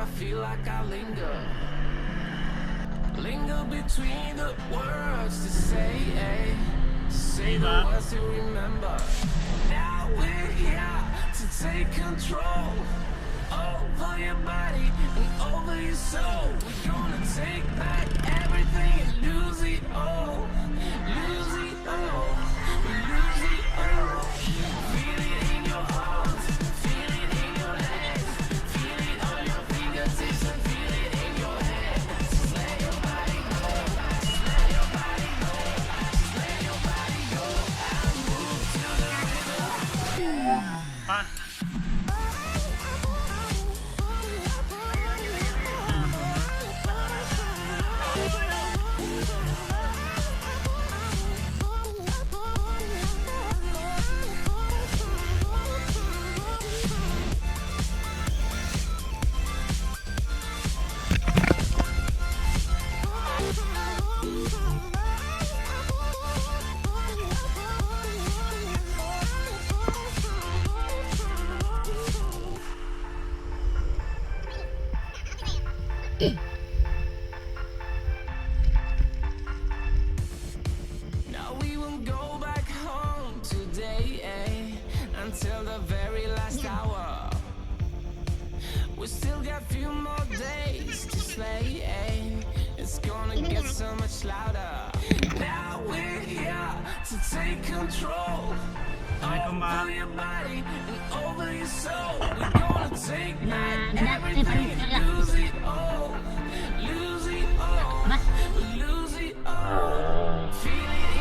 I feel like I linger between the words to say the words to remember. Now we're here to take control over your body and over your soul. We're gonna take back everything and lose it all, lose it all, lose it all. Feel it in your heart, feel it in your legs, feel it on your fingertips and feel it in your head. Just let your body go, just let your body go, just let your body go and move to the rhythm. ป่ะ Now we won't go back home today, until the very last hour. We still got few more days to slay, it's gonna get so much louder. Now we're here to take control over your body and over your soul. We're gonna take back everything and lose it all, lose it all, lose it all. Feel it